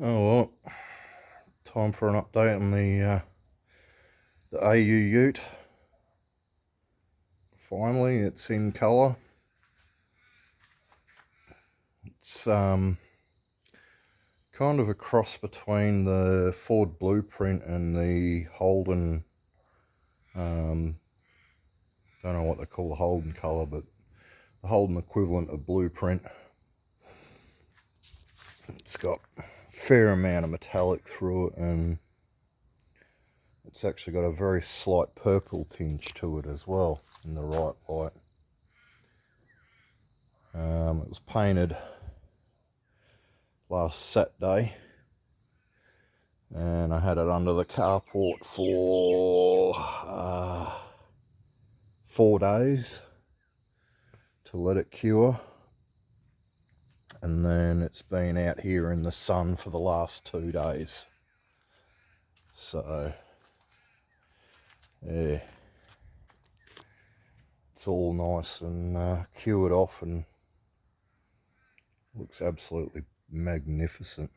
Oh well, time for an update on the AU Ute. Finally, it's in colour. It's kind of a cross between the Ford Blueprint and the Holden. Don't know what they call the Holden colour, but the Holden equivalent of Blueprint. It's got a fair amount of metallic through it, and it's actually got a very slight purple tinge to it as well in the right light. It was painted last Saturday, and I had it under the carport for 4 days to let it cure, and then it's been out here in the sun for the last 2 days. So yeah, it's all nice and cured off and looks absolutely magnificent.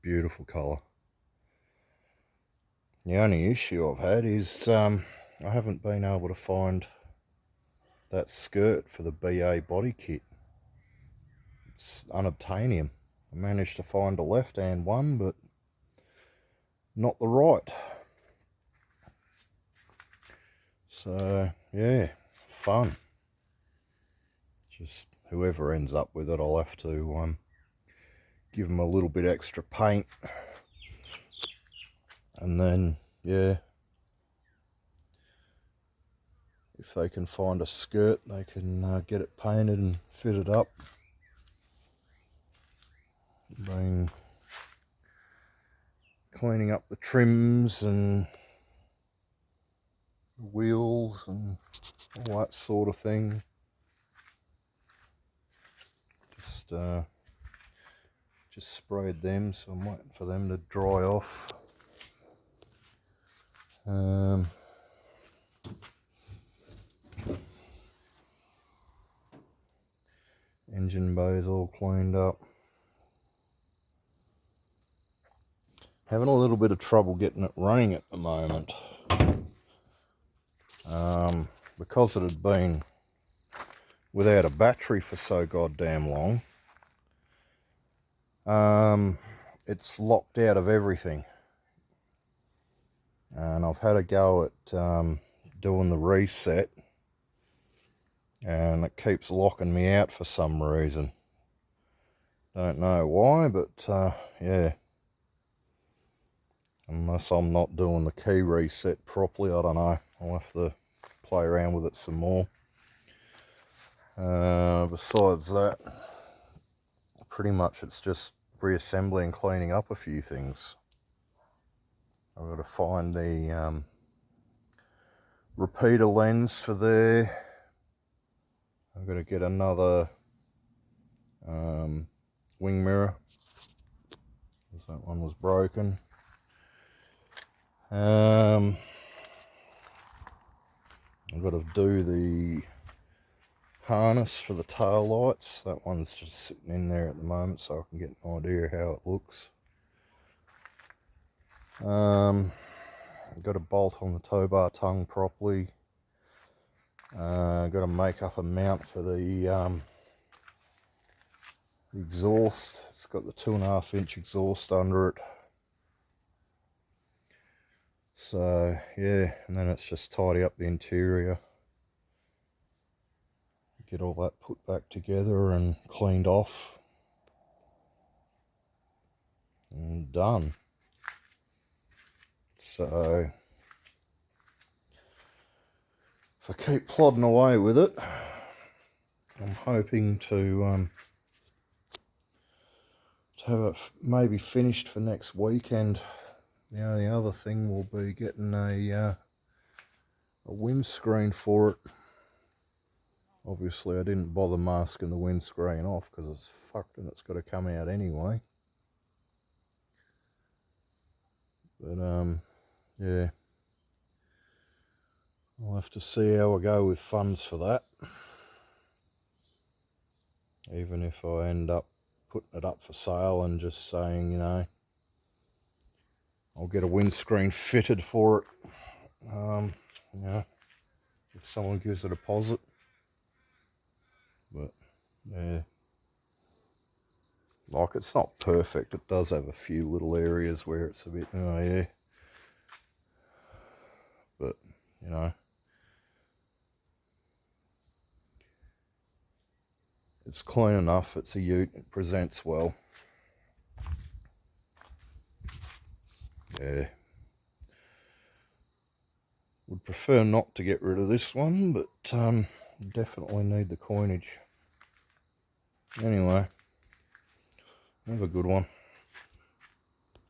Beautiful colour. The only issue I've had is I haven't been able to find that skirt for the BA body kit. It's unobtainium. I managed to find a left-hand one, but not the right. So yeah, fun. Just whoever ends up with it, I'll have to give them a little bit extra paint, and then yeah, if they can find a skirt, they can get it painted and fitted up. Been cleaning up the trims and the wheels and all that sort of thing. Just sprayed them, so I'm waiting for them to dry off. Engine bay's all cleaned up. Having a little bit of trouble getting it running at the moment. Because it had been without a battery for so goddamn long, it's locked out of everything. And I've had a go at doing the reset, and it keeps locking me out for some reason. Don't know why, but yeah. Unless I'm not doing the key reset properly, I don't know. I'll have to play around with it some more. Besides that, pretty much it's just reassembling and cleaning up a few things. I've got to find the repeater lens for there. I've got to get another wing mirror, because that one was broken. I've got to do the harness for the tail lights. That one's just sitting in there at the moment, so I can get an idea how it looks. I've got to bolt on the tow bar tongue properly. I've got to make up a mount for the exhaust. It's got the 2.5-inch exhaust under it. So yeah, and then it's just tidy up the interior, get all that put back together and cleaned off, and done. So if I keep plodding away with it, I'm hoping to have it maybe finished for next weekend. The only other thing will be getting a windscreen for it. Obviously I didn't bother masking the windscreen off because it's fucked and it's got to come out anyway. But yeah, I'll have to see how I go with funds for that. Even if I end up putting it up for sale and just saying, you know, I'll get a windscreen fitted for it. Yeah, if someone gives a deposit. But yeah, like, it's not perfect. It does have a few little areas where it's a bit, oh yeah, but you know, it's clean enough. It's a ute. It presents well. Yeah. Would prefer not to get rid of this one, but definitely need the coinage. Anyway, have a good one.